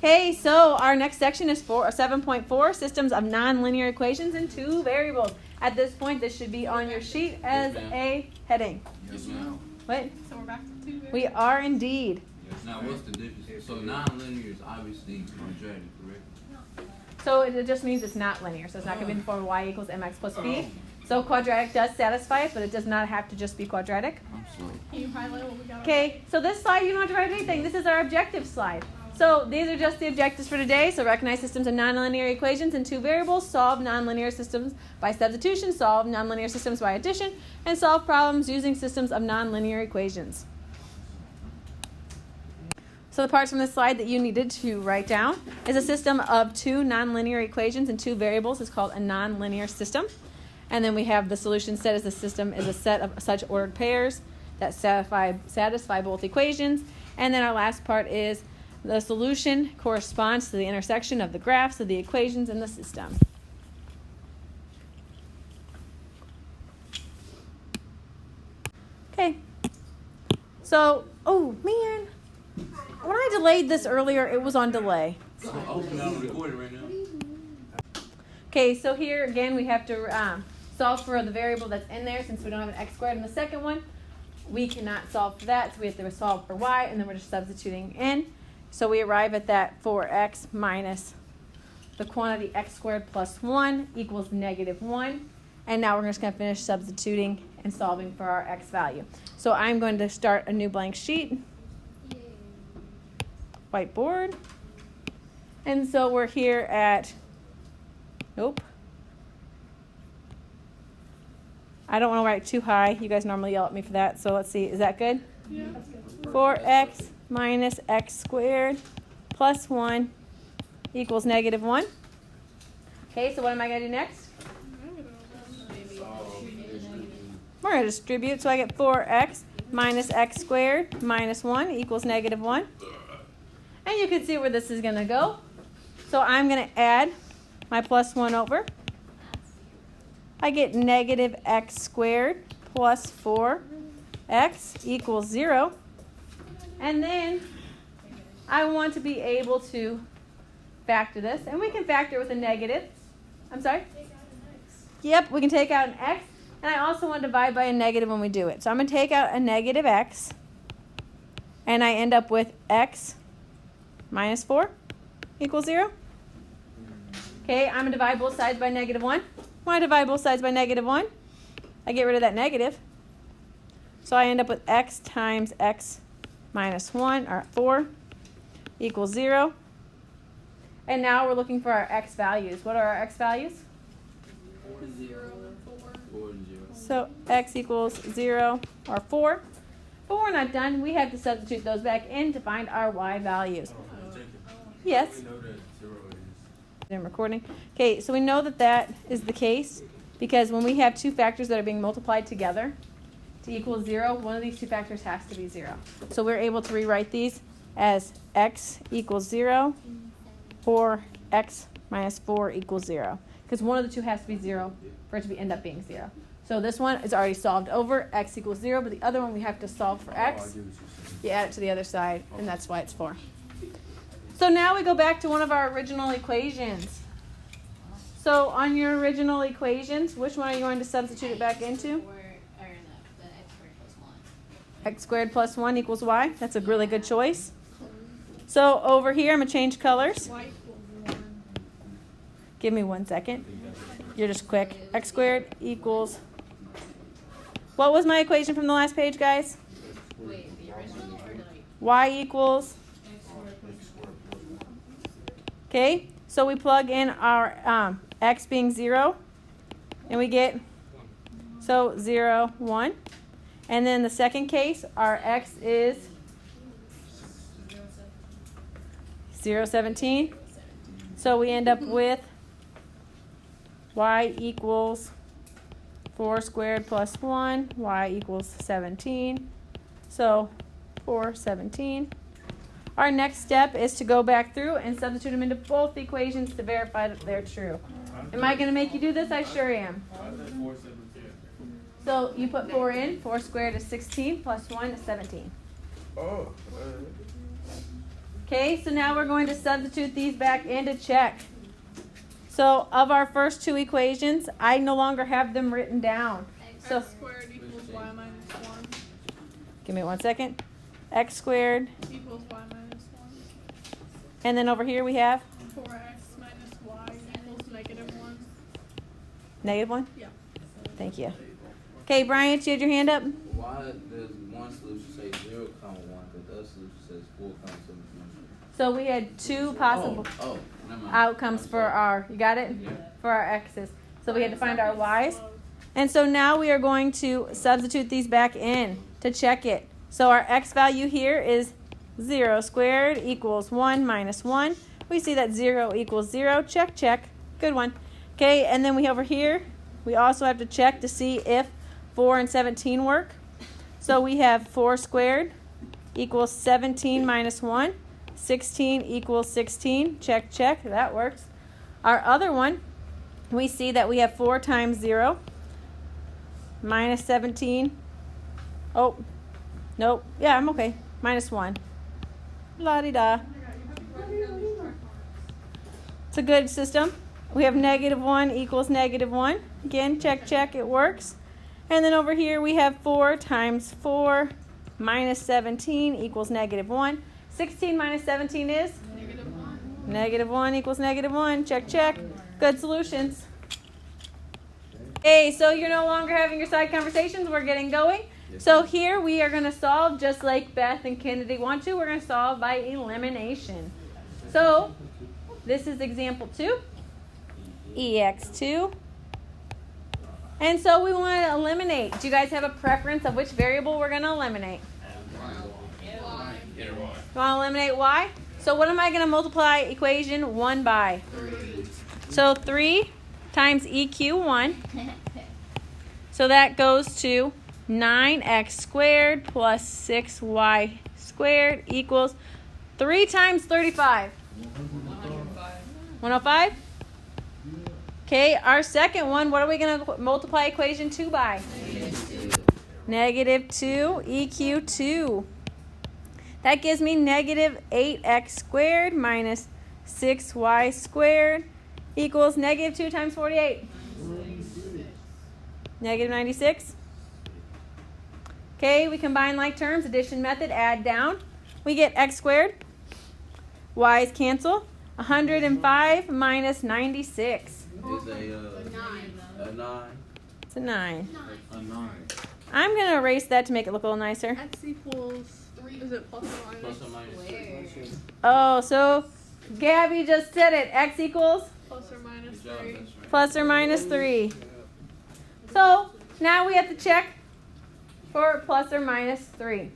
Okay, so our next section is 7.4, systems of nonlinear equations in two variables. At this point, this should be on your sheet as a heading. Yes, ma'am. What? So we're back to two variables? We are indeed. Now, what's the difference? So nonlinear is obviously quadratic, correct? So it just means it's not linear. So it's not going to be in the form of y equals mx plus b. So quadratic does satisfy it, but it does not have to just be quadratic. I'm sorry. Can you highlight what we got? Okay, so this slide, you don't have to write anything. This is our objective slide. So these are just the objectives for today. So recognize systems of nonlinear equations in two variables, solve nonlinear systems by substitution, solve nonlinear systems by addition, and solve problems using systems of nonlinear equations. So the parts from this slide that you needed to write down is a system of two nonlinear equations in two variables. It's called a nonlinear system. And then we have the solution set as the system is a set of such ordered pairs that satisfy both equations. And then our last part is the solution corresponds to the intersection of the graphs of the equations in the system. Okay. So, oh man, when I delayed this earlier, it was on delay. I'm recording right now. Okay, so here again we have to solve for the variable that's in there since we don't have an x squared in the second one. We cannot solve for that, so we have to solve for y, and then we're just substituting in. So we arrive at that 4x minus the quantity x squared plus 1 equals negative 1. And now we're just going to finish substituting and solving for our x value. So I'm going to start a new blank sheet. Whiteboard. And so we're here at, nope. I don't want to write too high. You guys normally yell at me for that. So let's see. Is that good? Yeah, that's good. 4x minus x squared plus 1 equals negative 1. Okay, so what am I going to do next? We're going to distribute. So I get 4x minus x squared minus 1 equals negative 1. And you can see where this is going to go. So I'm going to add my plus 1 over. I get negative x squared plus 4x equals 0. And then I want to be able to factor this. And we can factor with a negative. I'm sorry? Yep, we can take out an x. And I also want to divide by a negative when we do it. So I'm going to take out a negative x. And I end up with x minus 4 equals 0. Okay, I'm going to divide both sides by negative 1. When I divide both sides by negative 1, I get rid of that negative. So I end up with x times x minus 1, or 4, equals 0. And now we're looking for our x values. What are our x values? 0 and 4. 4 and 0. So x equals 0 or 4. But we're not done. We have to substitute those back in to find our y values. Yes? We know that 0 is. I'm recording. Okay, so we know that that is the case because when we have two factors that are being multiplied together to equal 0, one of these two factors has to be 0. So we're able to rewrite these as x equals 0 or x minus 4 equals 0 because one of the two has to be 0 for it to end up being 0. So this one is already solved over, x equals 0, but the other one we have to solve for x. You add it to the other side, and that's why it's 4. So now we go back to one of our original equations. So on your original equations, which one are you going to substitute it back into? X squared plus 1 equals y. That's a really good choice. So over here, I'm going to change colors. Y equals 1. Give me 1 second. You're just quick. X squared equals... What was my equation from the last page, guys? Wait, the original or like... Y equals... Okay, so we plug in our x being 0, and we get, so 0, 1. And then the second case, our x is 0, 17. So we end up with y equals 4 squared plus 1, y equals 17. So 4, 17. Our next step is to go back through and substitute them into both equations to verify that they're true. Am I going to make you do this? I sure am. So you put 4 in. 4 squared is 16 plus 1 is 17. Oh. Okay, so now we're going to substitute these back in to check. So of our first two equations, I no longer have them written down. So X squared equals y minus 1 give me 1 second. X squared. equals y minus 1. And then over here we have 4x minus y equals negative 1. negative 1. Yeah. Thank you. Okay, Bryant, you had your hand up? Why does one solution say 0, 1, but the other solution says 4, 7? So we had two possible Never mind. outcomes for our, you got it? Yeah. For our x's. So we had to find our y's. And so now we are going to substitute these back in to check it. So our x value here is 0 squared equals 1 minus 1. We see that 0 equals 0. Check, check. Good one. Okay, and then we over here, we also have to check to see if 4 and 17 work. So we have 4 squared equals 17 minus 1. 16 equals 16. Check, check. That works. Our other one, we see that we have 4 times 0 minus 17. Oh, nope. Yeah, I'm okay. Minus 1. La-di-da. It's a good system. We have negative 1 equals negative 1. Again, check, check. It works. And then over here we have 4 times 4 minus 17 equals negative 1. 16 minus 17 is? Negative 1. Negative 1 equals negative 1. Check, check. Good solutions. Okay, so you're no longer having your side conversations. We're getting going. So here we are going to solve just like Beth and Kennedy want to. We're going to solve by elimination. So this is example 2. EX2. And so we want to eliminate. Do you guys have a preference of which variable we're going to eliminate? You want to eliminate y? So what am I going to multiply equation 1 by? 3. So 3 times EQ1. So that goes to 9x squared plus 6y squared equals 3 times 35. 105. Okay, our second one, what are we going to multiply equation 2 by? Negative 2 EQ2. That gives me negative 8x squared minus 6y squared equals negative 2 times 48. Negative 96. Okay, we combine like terms, addition method, add down. We get x squared. Y's cancel. 105 minus 96. Is a 9. It's a 9. A 9. I'm going to erase that to make it look a little nicer. X equals 3. Is it plus or minus? Plus or minus 3. Oh, so Gabby just said it. X equals Plus or minus Good job, 3. that's right. plus or minus 3. So now we have to check for plus or minus 3.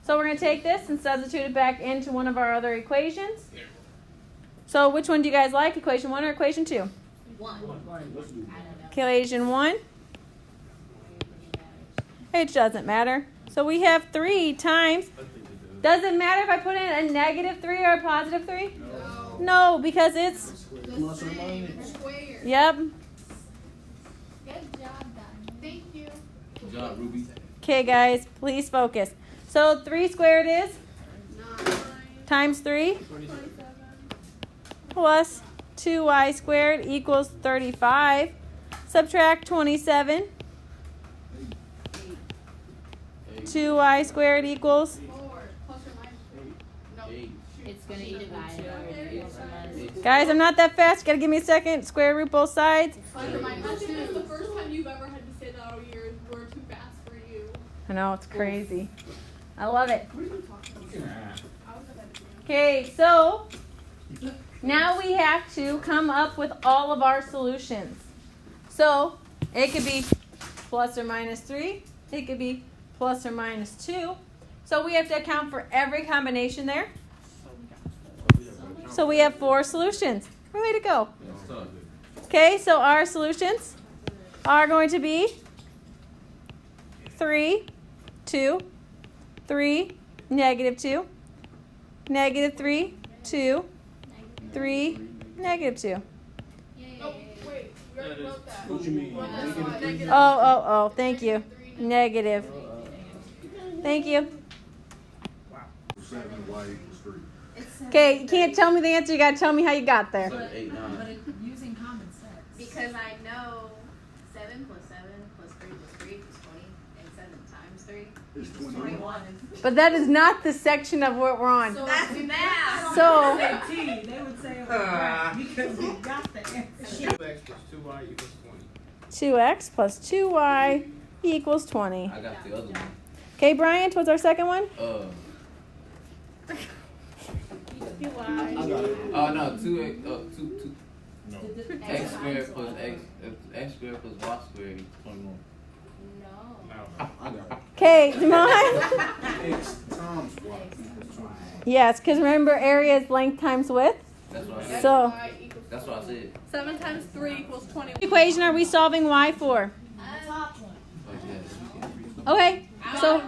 So we're going to take this and substitute it back into one of our other equations. So which one do you guys like? Equation 1 or equation 2? 1. I don't know. Equation 1. It doesn't matter. So we have 3 times. Does it matter if I put in a negative 3 or a positive 3? No, because it's, Plus or minus. Square. yep. Good job, done. Thank you. Good job, Ruby. Okay, guys, please focus. So 3 squared is 9. times 3 27. plus 2y squared equals 35. Subtract 27. 2y squared equals 4. Plus or minus 3. No. 8. It's going to be divided by Guys, I'm not that fast. You gotta give me a second. Square root both sides. Plus or minus 2. This is the first time you've ever had to say that all year. We're too fast for you. I know, it's crazy. I love it. What are you talking about? I was ahead of you. Okay, so now we have to come up with all of our solutions. So it could be plus or minus 3. It could be plus or minus 2. So we have to account for every combination there. So we have 4 solutions. Way to go. That's tough. Okay, so our solutions are going to be 3, 2, 3, negative 2, negative 3, 2, 3, negative 2. Oh, wait. We already wrote that. What you mean? Negative Oh, thank you. Negative. Thank you. 7 y equals 3. It's Okay, you can't tell me the answer. You got to tell me how you got there. So 8, 9. But using common sense. Because I know 7 plus 7 plus 3 plus 3 equals 20, and 7 times 3 equals 21. But that is not the section of what we're on. So that's math. So, They would say it was right because we got the answer. 2x plus 2y equals 20. 2x plus 2y equals 20. I got the other one. Okay, Bryant, what's our second one? Oh no, 2x, 2 x squared plus x squared plus y squared equals 21. No. Okay, Demond? X times y equals 20. Yes, because remember area is length times width. That's what I said. So, Y equals That's what I said. 7 times 3 equals 20. what equation are we solving y for? Top one. Oh, yes. Okay, so,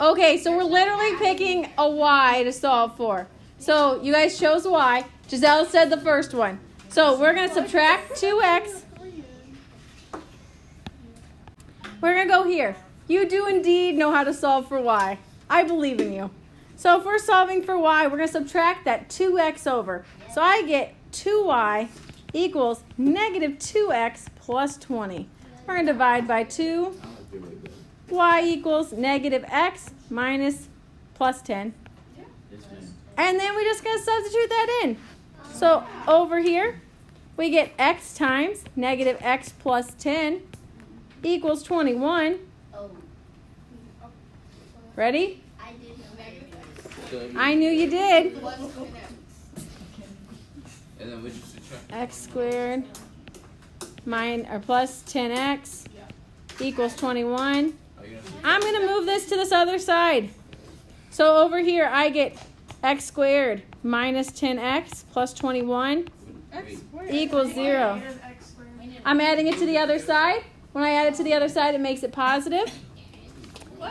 okay, so we're literally picking a y to solve for. So you guys chose y. Giselle said the first one. So we're going to subtract 2x. We're going to go here. You do indeed know how to solve for y. I believe in you. So if we're solving for y, we're going to subtract that 2x over. So I get 2y equals negative 2x plus 20. We're going to divide by 2. Y equals negative x minus plus 10. And then we're just going to substitute that in. So over here, we get x times negative x plus 10 equals 21. Oh. Ready? I did know. So if you- I knew you did. What's the next? And then we just subtract. X squared plus 10x equals 21. Are you gonna I'm going to move this to this other side. So over here, I get x squared minus 10x plus 21 wait. equals 0. I'm adding it to the other side. When I add it to the other side, it makes it positive.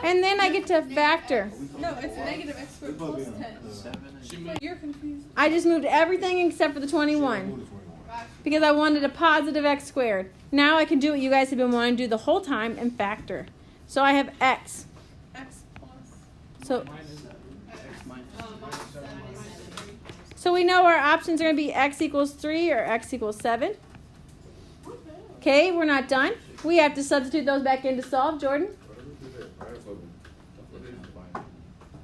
And then I get to factor. No, it's negative x squared plus 10. You're confused. I just moved everything except for the 21 because I wanted a positive x squared. Now I can do what you guys have been wanting to do the whole time and factor. So I have x. X plus. So we know our options are going to be x equals 3 or x equals 7. Okay, we're not done. We have to substitute those back in to solve. Jordan,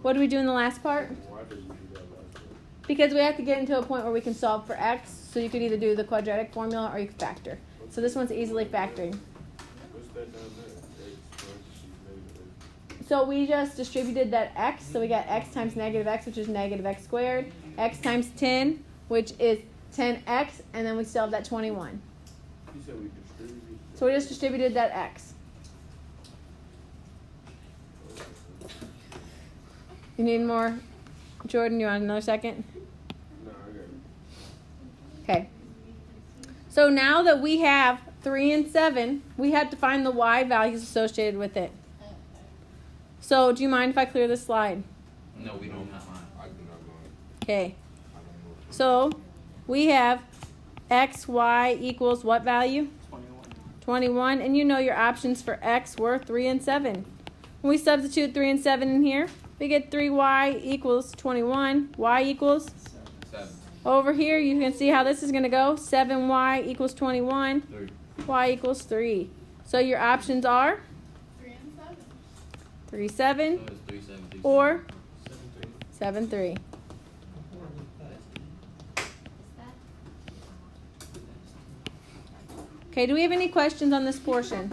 what do we do in the last part? Because we have to get into a point where we can solve for x. So you could either do the quadratic formula or you could factor. So this one's easily factoring. So we just distributed that x. So we got x times negative x, which is negative x squared. X times 10, which is 10x. And then we still have that 21. So we just distributed that x. You need more? Jordan, you want another second? No, I got it. Okay. So now that we have 3 and 7, we have to find the y values associated with it. So do you mind if I clear this slide? No, we don't have mine. I do not mind. Okay. So we have x, y equals what value? 21. And you know your options for x were 3 and 7. When we substitute 3 and 7 in here, we get 3y equals 21. Y equals? 7. Over here, you can see how this is going to go. 7y equals 21. 3. Y equals 3. So your options are 3 and 7. 3, 7, So it's 3, 7, 3, or 7, 3. Okay, do we have any questions on this portion?